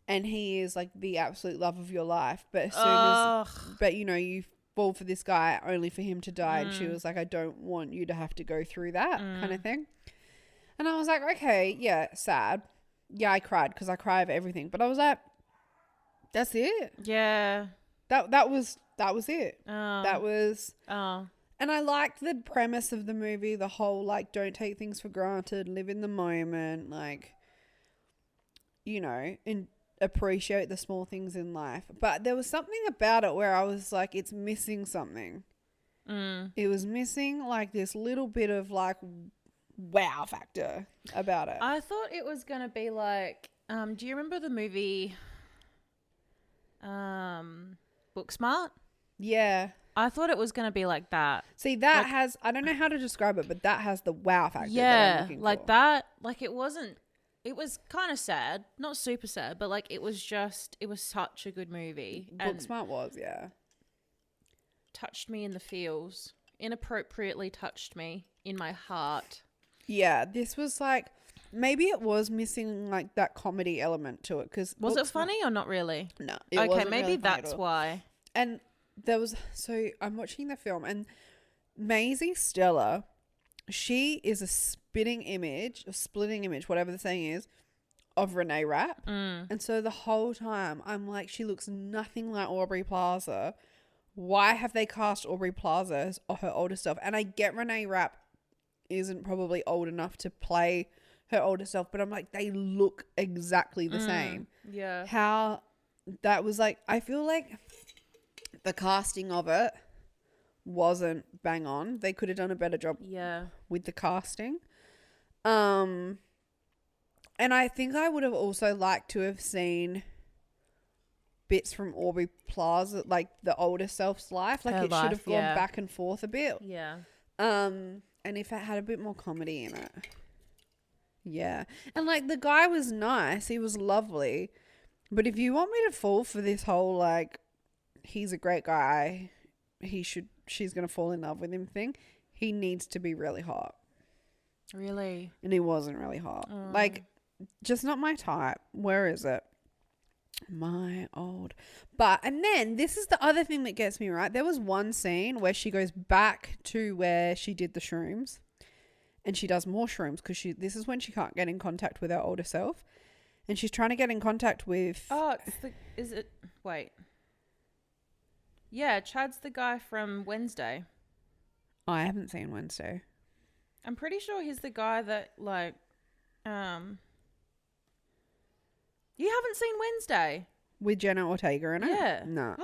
And he is like the absolute love of your life. But as soon as, you fall for this guy only for him to die. And she was like, I don't want you to have to go through that kind of thing. And I was like, okay, yeah, sad. Yeah, I cried because I cry over everything. But I was like, that's it. Yeah. That was it. Oh. That was. Oh. And I liked the premise of the movie, the whole like, don't take things for granted, live in the moment, like, and appreciate the small things in life. But there was something about it where I was like, it's missing something. It was missing like this little bit of like wow factor about it. I thought it was gonna be like, do you remember the movie Booksmart. Yeah. I thought it was going to be like that. See, that has, I don't know how to describe it, but that has the wow factor that I'm Yeah, looking like for. that. Like it was kind of sad. Not super sad, but like it was such a good movie. And Booksmart was, yeah. touched me in the feels. Inappropriately touched me in my heart. Yeah, this was like, maybe it was missing like that comedy element to it. Cause Was it funny or not really? No. It Okay, wasn't maybe really funny at that's all. why. And there was, so I'm watching the film and Maisie Stella, she is a splitting image, whatever the saying is, of Renee Rapp. And so the whole time I'm like, she looks nothing like Aubrey Plaza. Why have they cast Aubrey Plaza as her older self? And I get Renee Rapp isn't probably old enough to play her older self, but I'm like, they look exactly the same. Yeah. How that was like, I feel like the casting of it wasn't bang on. They could have done a better job with the casting. And I think I would have also liked to have seen bits from Aubrey Plaza, like the older self's life. Like Her it should have gone back and forth a bit. Yeah. And if it had a bit more comedy in it. Yeah. And like the guy was nice. He was lovely. But if you want me to fall for this whole like, he's a great guy, she's going to fall in love with him thing, he needs to be really hot. Really? And he wasn't really hot. Like, just not my type. Where is it? My old. And then this is the other thing that gets me, right? There was one scene where she goes back to where she did the shrooms and she does more shrooms because this is when she can't get in contact with her older self. And she's trying to get in contact with... Oh, wait. Yeah, Chad's the guy from Wednesday. I haven't seen Wednesday. I'm pretty sure he's the guy that, like, you haven't seen Wednesday? With Jenna Ortega in it? Yeah. No.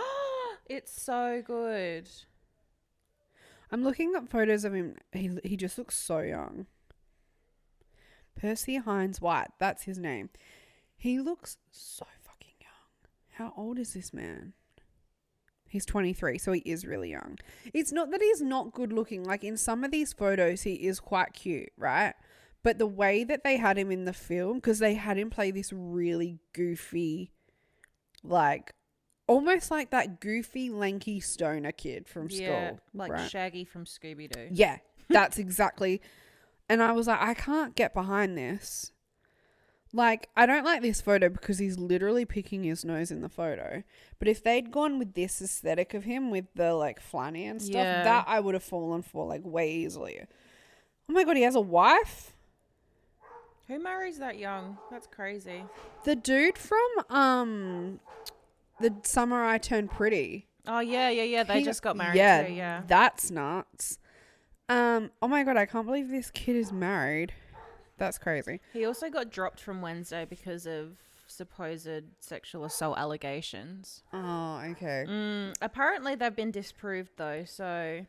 It's so good. I'm looking at photos of him. He just looks so young. Percy Hines White. That's his name. He looks so fucking young. How old is this man? He's 23, so he is really young. It's not that he's not good looking. Like in some of these photos, he is quite cute, right? But the way that they had him in the film, because they had him play this really goofy, like almost like that goofy, lanky stoner kid from school. Like right? Shaggy from Scooby-Doo. Yeah, that's exactly. And I was like, I can't get behind this. Like, I don't like this photo because he's literally picking his nose in the photo. But if they'd gone with this aesthetic of him with the like flanny and stuff, that I would have fallen for like way easily. Oh my God, he has a wife? Who marries that young? That's crazy. The dude from The Summer I Turned Pretty. Oh, yeah. They just got married too, yeah. That's nuts. Oh my God, I can't believe this kid is married. That's crazy. He also got dropped from Wednesday because of supposed sexual assault allegations. Oh, okay. Apparently they've been disproved though,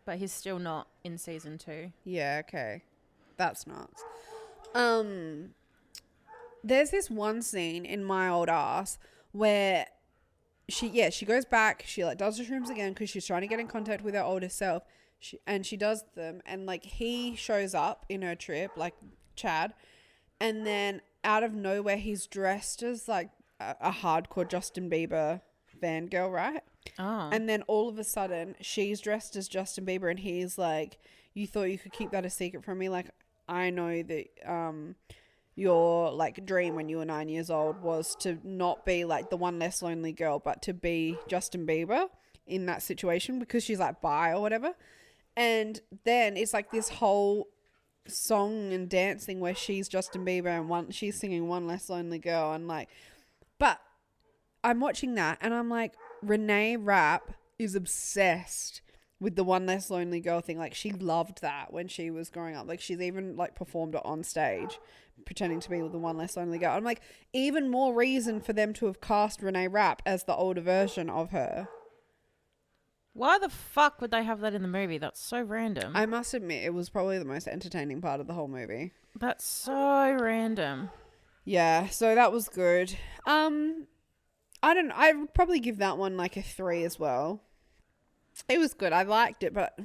but he's still not in season 2. Yeah, okay. That's nuts. There's this one scene in My Old Ass where she goes back, she like does the shrooms again because she's trying to get in contact with her older self. She does them and like he shows up in her trip, like Chad, and then out of nowhere he's dressed as like a hardcore Justin Bieber fangirl, right? Oh. And then all of a sudden she's dressed as Justin Bieber and he's like, you thought you could keep that a secret from me? Like, I know that your like dream when you were 9 years old was to not be like the one less lonely girl, but to be Justin Bieber in that situation because she's like bi or whatever. And then it's like this whole song and dance thing where she's Justin Bieber and she's singing One Less Lonely Girl and like, but I'm watching that and I'm like, Renee Rapp is obsessed with the One Less Lonely Girl thing. Like she loved that when she was growing up. Like she's even like performed it on stage pretending to be the One Less Lonely Girl. I'm like, even more reason for them to have cast Renee Rapp as the older version of her. Why the fuck would they have that in the movie? That's so random. I must admit, it was probably the most entertaining part of the whole movie. That's so random. Yeah, so that was good. I don't know. I would probably give that one like a 3 as well. It was good. I liked it, but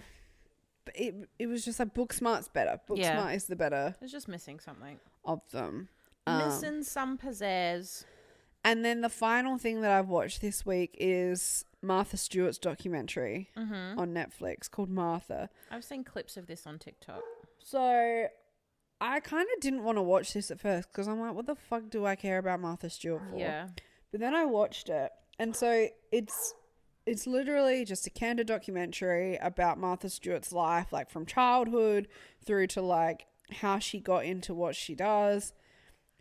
it was just like Booksmart's better. Booksmart is the better. It's just missing something. Of them. Missing some pizzazz. And then the final thing that I've watched this week is Martha Stewart's documentary on Netflix called Martha. I've seen clips of this on TikTok. So I kind of didn't want to watch this at first because I'm like, what the fuck do I care about Martha Stewart for? Yeah. But then I watched it. And so it's literally just a candid documentary about Martha Stewart's life, like from childhood through to like how she got into what she does,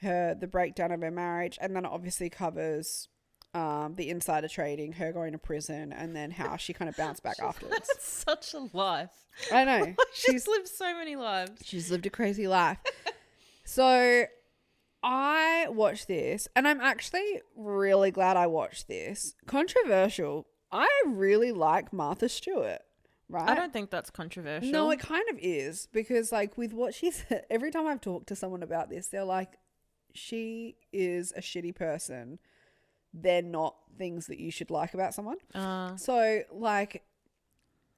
the breakdown of her marriage, and then it obviously covers the insider trading, her going to prison, and then how she kind of bounced back afterwards. That's such a life. I know. She's lived so many lives. She's lived a crazy life. So I watched this, and I'm actually really glad I watched this. Controversial. I really like Martha Stewart, right? I don't think that's controversial. No, it kind of is, because like with what she said, every time I've talked to someone about this, they're like, she is a shitty person. They're not things that you should like about someone. So like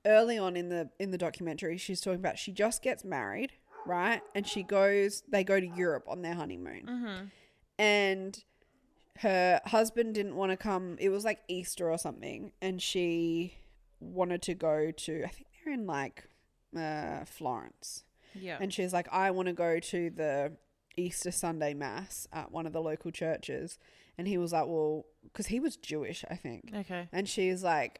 early on in the documentary, she's talking about she just gets married, right? And they go to Europe on their honeymoon. And her husband didn't want to come. It was like Easter or something. And she wanted to go to, I think they're in like Florence. Yeah. And she's like, I want to go to the Easter Sunday mass at one of the local churches. And he was like, well, because he was Jewish, I think. Okay. And she's like,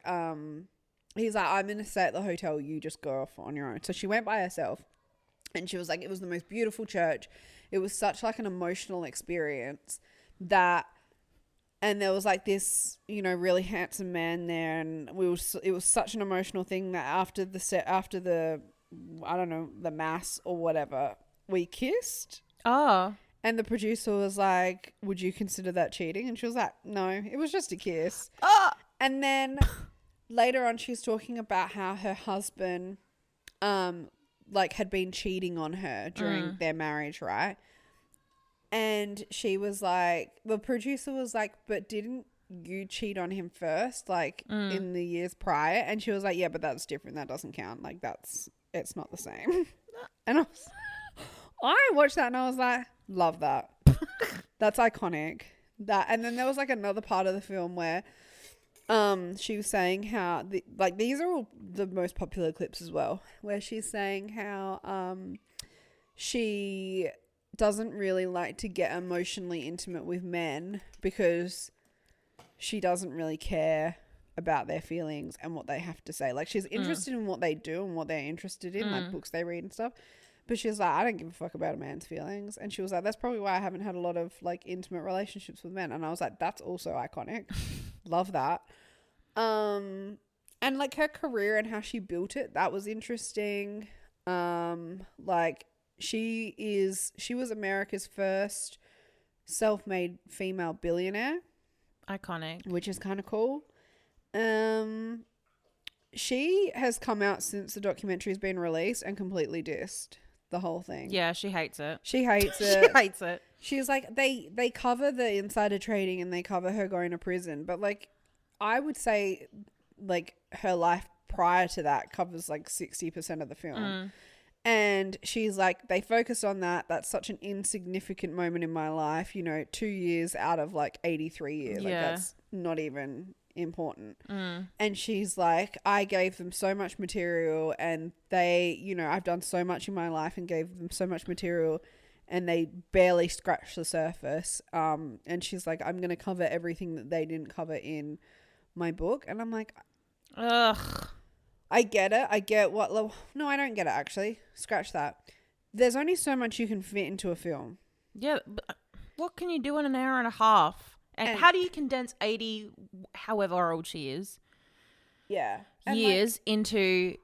he's like, I'm going to stay at the hotel. You just go off on your own. So she went by herself. And she was like, it was the most beautiful church. It was such like an emotional experience and there was like this, you know, really handsome man there. And it was such an emotional thing that after the, I don't know, the mass or whatever, we kissed. Oh. And the producer was like, would you consider that cheating? And she was like, no, it was just a kiss. Oh. And then later on, she's talking about how her husband, like had been cheating on her during their marriage, right? And she was like, the producer was like, but didn't you cheat on him first, like in the years prior? And she was like, yeah, but that's different. That doesn't count. Like it's not the same. And I watched that and I was like, love that. That's iconic. And then there was like another part of the film where she was saying how these are all the most popular clips as well, where she's saying how she doesn't really like to get emotionally intimate with men because she doesn't really care about their feelings and what they have to say. Like she's interested in what they do and what they're interested in, like books they read and stuff. But she's like, I don't give a fuck about a man's feelings. And she was like, that's probably why I haven't had a lot of like intimate relationships with men. And I was like, that's also iconic. Love that. And like her career and how she built it, that was interesting. Like she was America's first self-made female billionaire. Iconic. Which is kind of cool. She has come out since the documentary has been released and completely dissed the whole thing. Yeah, she hates it. She hates it. She hates it. She's like, they cover the insider trading and they cover her going to prison. But like, I would say like her life prior to that covers like 60% of the film. And she's like, they focused on that. That's such an insignificant moment in my life. You know, 2 years out of like 83 years. Like that's not even important. And she's like, I gave them so much material and they, you know, I've done so much in my life and gave them so much material and they barely scratched the surface. And she's like, I'm going to cover everything that they didn't cover in my book. And I'm like, ugh. I get it. I get what... No, I don't get it, actually. Scratch that. There's only so much you can fit into a film. Yeah, but what can you do in an hour and a half? And how do you condense 80, however old she is, years into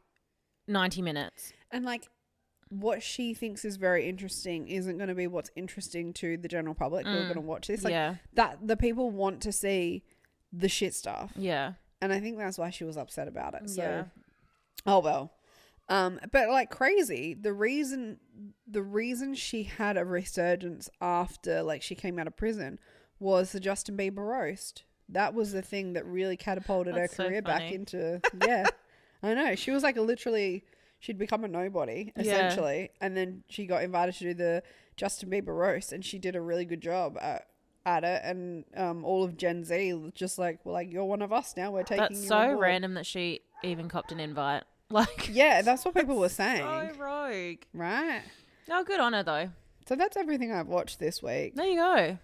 90 minutes? And, like, what she thinks is very interesting isn't going to be what's interesting to the general public who are going to watch this. Like, that the people want to see the shit stuff. Yeah. And I think that's why she was upset about it. So... Oh, well. But like crazy, the reason she had a resurgence after like she came out of prison was the Justin Bieber roast. that was the thing that really catapulted her That's so career back funny. into, yeah. I know. She was like she'd become a nobody, essentially. And then she got invited to do the Justin Bieber roast, and she did a really good job at it. And all of Gen Z just like, well, like, you're one of us now. We're taking That's you so on board. random that she even copped an invite. Like, Yeah, that's what people were saying. so rogue. Right? Oh, good on her, though. So that's everything I've watched this week. There you go.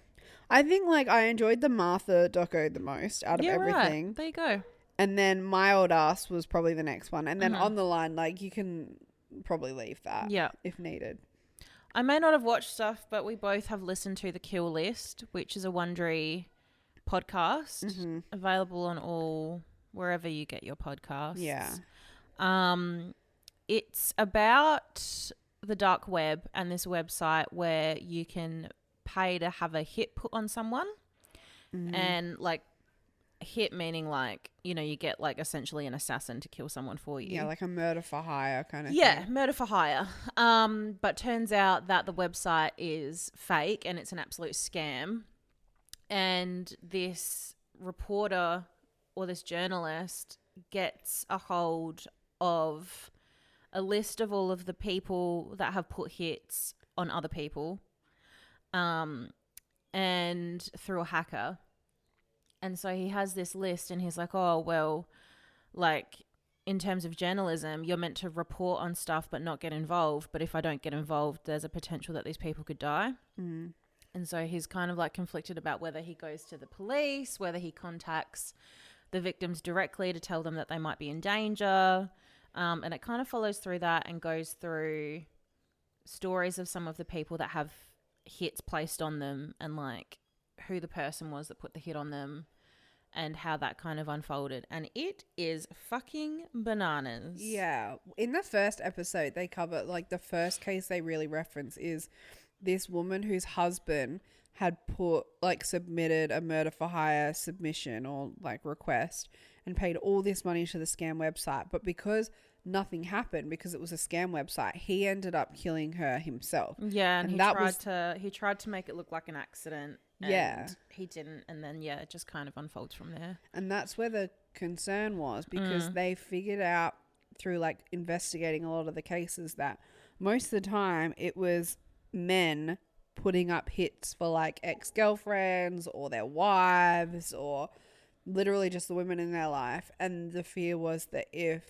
I think, like, I enjoyed the Martha doco the most out of everything. Right. There you go. And then My Old Ass was probably the next one. And then On the Line, like, you can probably leave that if needed. I may not have watched stuff, but we both have listened to The Kill List, which is a Wondery podcast available on all wherever you get your podcasts. Yeah. It's about the dark web and this website where you can pay to have a hit put on someone, and like hit meaning like, you know, you get like essentially an assassin to kill someone for you. Yeah, like a murder for hire kind of thing. Yeah, murder for hire. But turns out that the website is fake and it's an absolute scam. And this reporter or this journalist gets a hold of a list of all of the people that have put hits on other people, and through a hacker. And so he has this list and he's like, oh, well, like in terms of journalism, you're meant to report on stuff but not get involved. But if I don't get involved, there's a potential that these people could die. And so he's kind of like conflicted about whether he goes to the police, whether he contacts the victims directly to tell them that they might be in danger. And it kind of follows through that and goes through stories of some of the people that have hits placed on them and like who the person was that put the hit on them and how that kind of unfolded. And it is fucking bananas. Yeah. In the first episode, they cover, like, the first case they really reference is this woman whose husband had submitted a murder for hire submission or like request and paid all this money to the scam website. But because nothing happened, because it was a scam website, he ended up killing her himself. Yeah, and he tried to make it look like an accident. And he didn't. And then, it just kind of unfolds from there. And that's where the concern was, because they figured out through like investigating a lot of the cases that most of the time it was men putting up hits for like ex-girlfriends or their wives or literally just the women in their life. And the fear was that if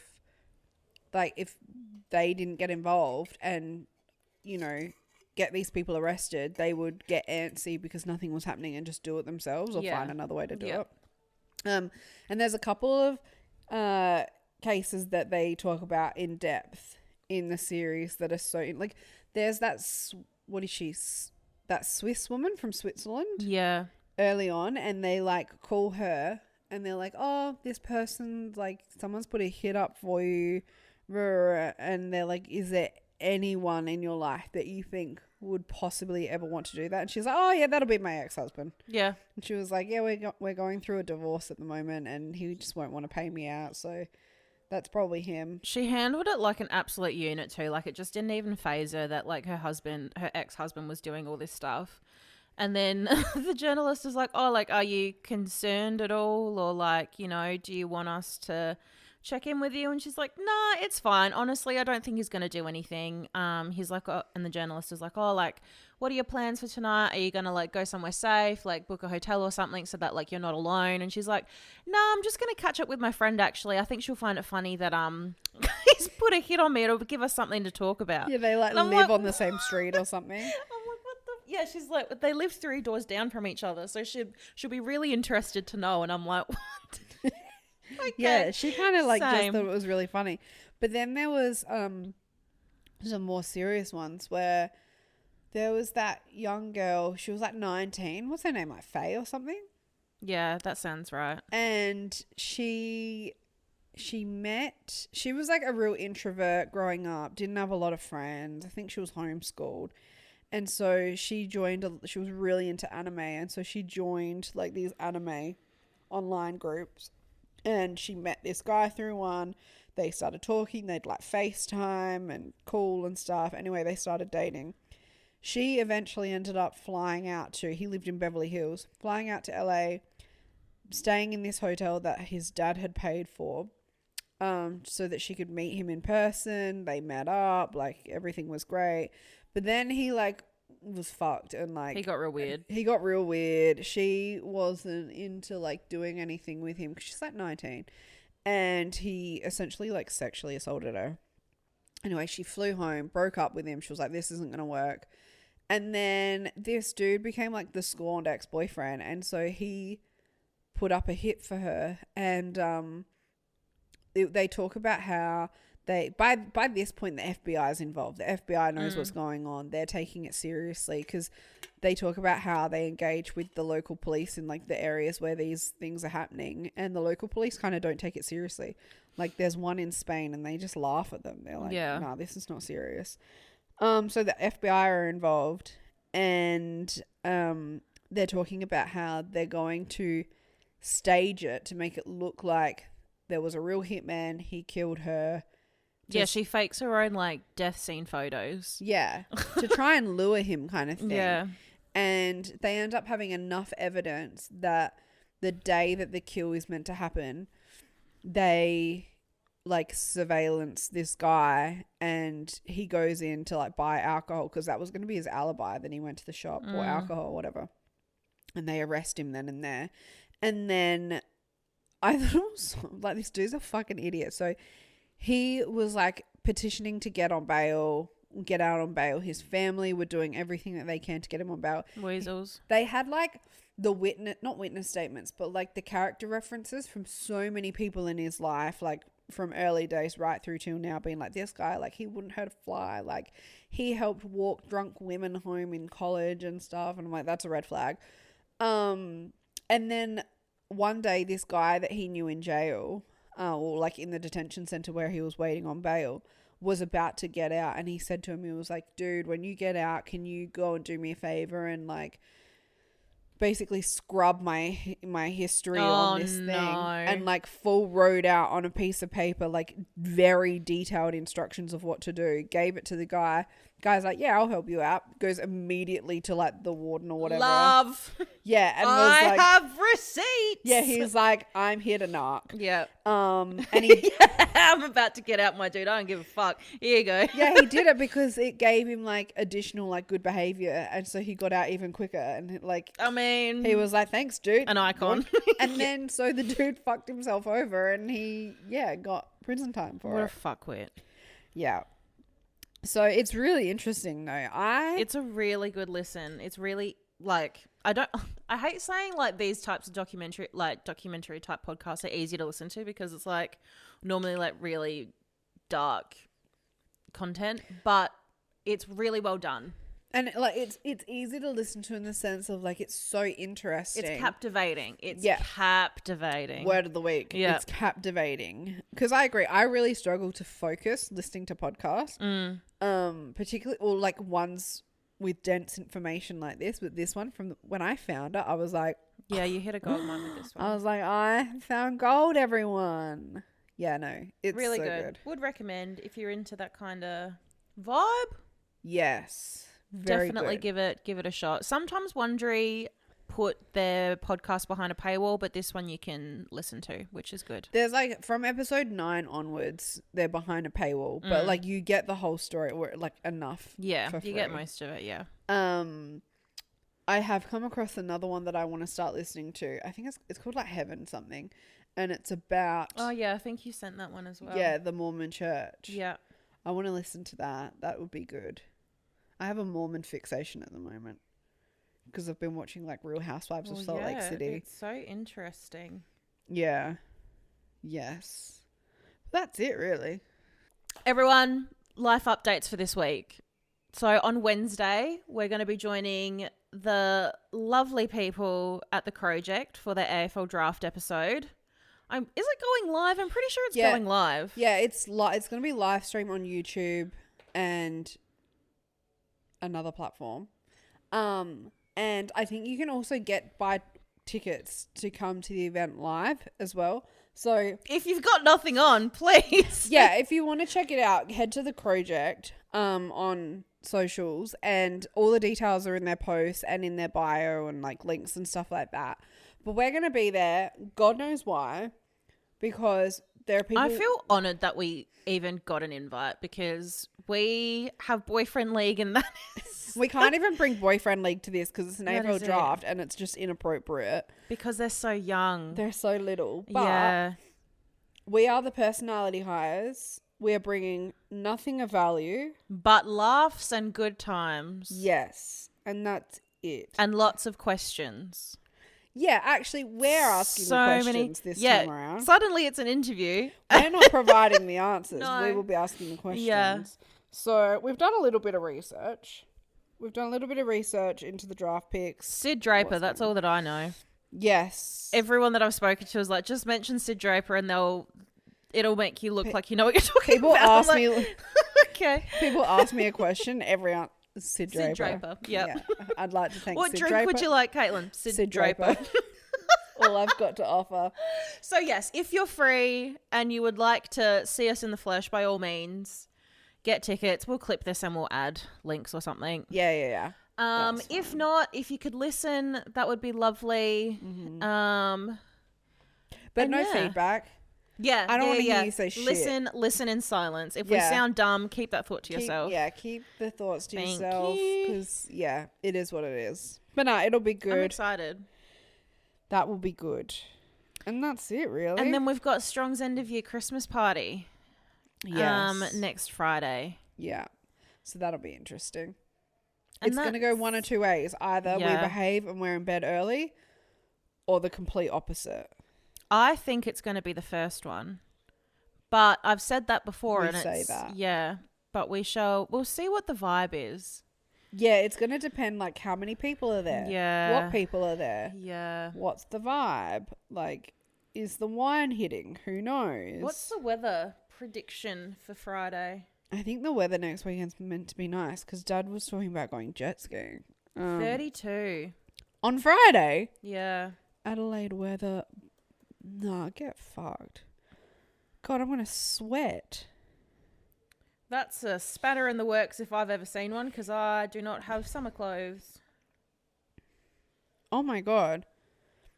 they didn't get involved and, you know, get these people arrested, they would get antsy because nothing was happening and just do it themselves or find another way to do it. And there's a couple of cases that they talk about in depth in the series that are so, like, there's that, that Swiss woman from Switzerland. Yeah. Early on, and they like call her and they're like, oh, this person, like, someone's put a hit up for you. And they're like, is there anyone in your life that you think would possibly ever want to do that? And she's like, oh yeah, that'll be my ex-husband. Yeah. And she was like, yeah, we're going through a divorce at the moment and he just won't want to pay me out, so that's probably him. She handled it like an absolute unit too. Like, it just didn't even faze her that like her ex-husband was doing all this stuff. And then the journalist is like, oh, like, are you concerned at all? Or like, you know, do you want us to check in with you? And she's like, nah, it's fine. Honestly, I don't think he's going to do anything. He's like, oh, and the journalist is like, oh, like, what are your plans for tonight? Are you going to like go somewhere safe, like book a hotel or something so that like you're not alone? And she's like, no, I'm just going to catch up with my friend actually. I think she'll find it funny that he's put a hit on me. It'll give us something to talk about. Yeah, they like live on the same street or something. I'm like, what the? Yeah, she's like, they live 3 doors down from each other, so she'll be really interested to know. And I'm like, what? Okay. Yeah, she kind of like just thought it was really funny. But then there was some more serious ones where there was that young girl, she was like 19. What's her name? Like Faye or something? Yeah, that sounds right. And she was like a real introvert growing up, didn't have a lot of friends. I think she was homeschooled. And so she was really into anime. And so she joined like these anime online groups. And she met this guy through one. They started talking. They'd like FaceTime and call and stuff. Anyway, they started dating. She eventually ended up flying out he lived in Beverly Hills, flying out to LA, staying in this hotel that his dad had paid for, so that she could meet him in person. They met up, like everything was great. But then he like was fucked and like He got real weird. He got real weird. She wasn't into like doing anything with him because she's like 19, and he essentially like sexually assaulted her. Anyway, she flew home, broke up with him. She was like, this isn't gonna work. And then this dude became like the scorned ex-boyfriend, and so he put up a hit for her. And they talk about how by this point the FBI is involved. The FBI knows what's going on. They're taking it seriously because they talk about how they engage with the local police in like the areas where these things are happening, and the local police kind of don't take it seriously. Like there's one in Spain and they just laugh at them. They're like, nah, this is not serious. So the FBI are involved, and they're talking about how they're going to stage it to make it look like there was a real hitman. He killed her. Yeah, she fakes her own like death scene photos. Yeah, to try and lure him kind of thing. Yeah. And they end up having enough evidence that the day that the kill is meant to happen, they like surveillance this guy, and he goes in to like buy alcohol because that was going to be his alibi. Then he went to the shop, bought alcohol or whatever, and they arrest him then and there. And then I thought it was like, this dude's a fucking idiot. So he was like petitioning to get out on bail. His family were doing everything that they can to get him on bail. Weasels. They had like not witness statements, but like the character references from so many people in his life, like from early days right through till now, being like, this guy, like he wouldn't hurt a fly. Like he helped walk drunk women home in college and stuff. And I'm like, that's a red flag. And then one day this guy that he knew in jail, or like in the detention center where he was waiting on bail, was about to get out, and he said to him, he was like, dude, when you get out, can you go and do me a favor and like basically scrub my history on this thing, and like full wrote out on a piece of paper like very detailed instructions of what to do, gave it to the guy. Guy's like, yeah, I'll help you out. Goes immediately to like the warden or whatever. Love. Yeah, and I was like, have receipts. yeah, he's like, I'm here to knock. Yeah. And he I'm about to get out, my dude. I don't give a fuck. Here you go. yeah, he did it because it gave him like additional like good behavior, and so he got out even quicker. And like, I mean, he was like, thanks, dude. An icon. And then so the dude fucked himself over, and he got prison time for what it. a fuckwit. Yeah. So it's really interesting though. It's a really good listen. It's really like, I hate saying like these types of documentary type podcasts are easy to listen to, because it's like normally like really dark content, but it's really well done. And like it's easy to listen to in the sense of like it's so interesting. It's captivating. Captivating. Word of the week. Yeah. It's captivating. Because I agree. I really struggle to focus listening to podcasts. Particularly, or like ones with dense information like this. But this one, from when I found it, I was like, yeah, you hit a gold mine with this one. I was like, I found gold, everyone. Yeah, no, it's really so good. good. Would recommend if you're into that kind of vibe. Yes. Very Definitely good. give it a shot. Sometimes Wondery put their podcast behind a paywall, but this one you can listen to, which is good. There's like from episode 9 onwards, they're behind a paywall, but like you get the whole story, or like enough. Yeah, for you get free. most of it. Yeah. I have come across another one that I want to start listening to. I think it's called like Heaven something, and it's about Oh yeah, I think you sent that one as well. yeah, the Mormon Church. Yeah. I want to listen to that. That would be good. I have a Mormon fixation at the moment because I've been watching like Real Housewives of Salt Lake City. It's so interesting. Yeah. Yes. That's it, really. Everyone, life updates for this week. So on Wednesday, we're going to be joining the lovely people at the Project for their AFL draft episode. Is it going live? I'm pretty sure it's going live. Yeah, it's going to be live stream on YouTube and another platform. And I think you can also buy tickets to come to the event live as well. So if you've got nothing on, please. Yeah, if you want to check it out, head to the Project on socials, and all the details are in their posts and in their bio and like links and stuff like that. But we're going to be there. God knows why. Because there are people... I feel honoured that we even got an invite because we have boyfriend league and that is... We can't even bring boyfriend league to this because it's an That AFL is it. draft and it's just inappropriate. Because they're so young. They're so little. But Yeah. we are the personality hires. We are bringing nothing of value. But laughs and good times. Yes. And that's it. And lots of questions. Yeah, actually, we're asking the questions this time around. Suddenly it's an interview. We're not providing the answers. No. We will be asking the questions. Yeah. So we've done a little bit of research. We've done a little bit of research into the draft picks. Sid Draper, that's all that I know. Yes. Everyone that I've spoken to is like, just mention Sid Draper and it'll make you look like you know what you're talking People about. ask me... Okay. People ask me a question, Sid Draper. Sid Draper, yep. Yeah. I'd like to thank What Sid drink Draper. would you like, Caitlin? Sid Draper. All I've got to offer. So yes, if you're free and you would like to see us in the flesh, by all means, get tickets. We'll clip this and we'll add links or something. Yeah. If not, if you could listen, that would be lovely. Mm-hmm. But no feedback. Yeah, I don't want to hear you say shit. Listen in silence. If we sound dumb, keep that thought to yourself. Yeah, keep the thoughts to Thank yourself. you. Because, it is what it is. But no, it'll be good. I'm excited. That will be good. And that's it, really. And then we've got Strong's end of year Christmas party. Yes. Next Friday. Yeah. So that'll be interesting. And it's going to go one or two ways. Either we behave and we're in bed early, or the complete opposite. I think it's going to be the first one. But I've said that before. Yeah. But we'll see what the vibe is. Yeah, it's going to depend, like, how many people are there. Yeah. What people are there. Yeah. What's the vibe? Like, is the wine hitting? Who knows? What's the weather prediction for Friday? I think the weather next weekend's meant to be nice because Dad was talking about going jet skiing. 32. On Friday? Yeah. Adelaide weather. Nah, get fucked. God, I'm going to sweat. That's a spatter in the works if I've ever seen one because I do not have summer clothes. Oh my God.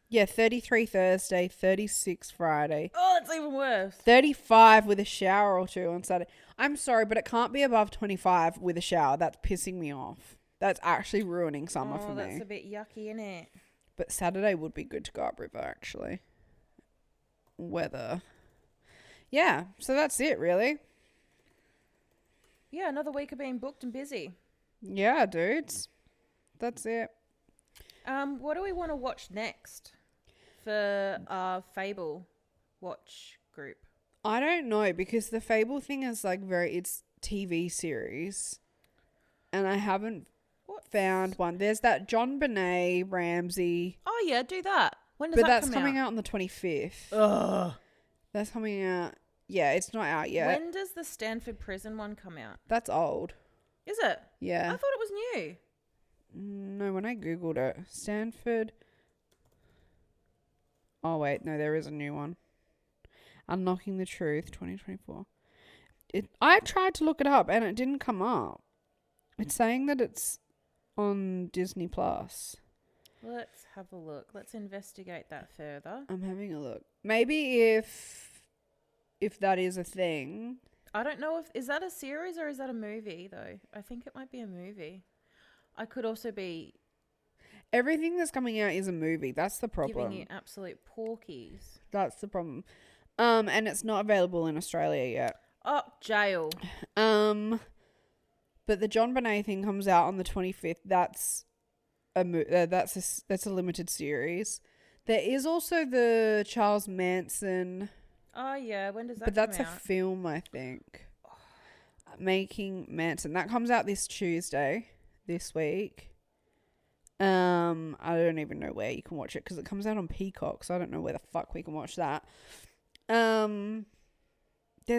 Yeah, 33 Thursday, 36 Friday. Oh, it's even worse. 35 with a shower or two on Saturday. I'm sorry, but it can't be above 25 with a shower. That's pissing me off. That's actually ruining summer for me. Oh, that's a bit yucky, isn't it? But Saturday would be good to go upriver, actually. Weather. Yeah, so that's it, really. Yeah, another week of being booked and busy. Yeah, dudes. That's it. What do we want to watch next for our Fable watch group? I don't know because the Fable thing is like it's TV series. And I haven't found one. There's that John Bonet, Ramsey. Oh yeah, do that. When does but that that's come coming out? out on the 25th. Ugh. That's coming out. Yeah, it's not out yet. When does the Stanford prison one come out? That's old. Is it? Yeah. I thought it was new. No, when I Googled it. Stanford. Oh, wait. No, there is a new one. Unlocking the Truth, 2024. I tried to look it up and it didn't come up. It's saying that it's on Disney Plus. Let's have a look. Let's investigate that further. I'm having a look. Maybe if that is a thing. I don't know is that a series or is that a movie though? I think it might be a movie. I could also be everything that's coming out is a movie. That's the problem. Giving you absolute porkies. That's the problem. And it's not available in Australia yet. Oh, jail. But the John Bonet thing comes out on the 25th. That's a limited series. There is also the Charles Manson. Oh yeah, when does that But that's come a out? film, I think. Making Manson. That comes out this Tuesday, this week. I don't even know where you can watch it because it comes out on Peacock, so I don't know where the fuck we can watch that. There's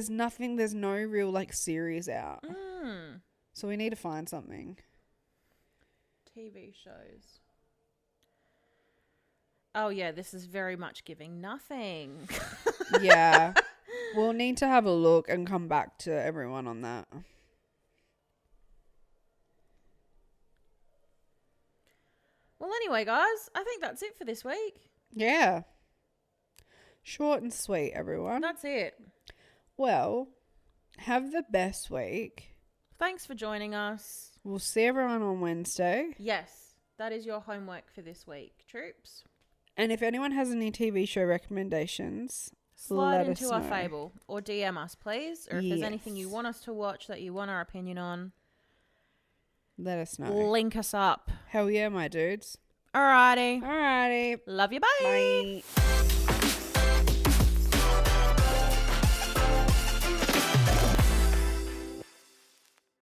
no real like series out. So we need to find something. TV shows. Oh yeah, this is very much giving nothing. Yeah. We'll need to have a look and come back to everyone on that. Well, anyway, guys, I think that's it for this week. Yeah. Short and sweet, everyone. That's it. Well, have the best week. Thanks for joining us. We'll see everyone on Wednesday. Yes, that is your homework for this week, troops. And if anyone has any TV show recommendations, Slide let into us our know. Fable or DM us, please. Or if there's anything you want us to watch that you want our opinion on, let us know. link us up. Hell yeah, my dudes. Alrighty. Alrighty. Love you. Bye. Bye.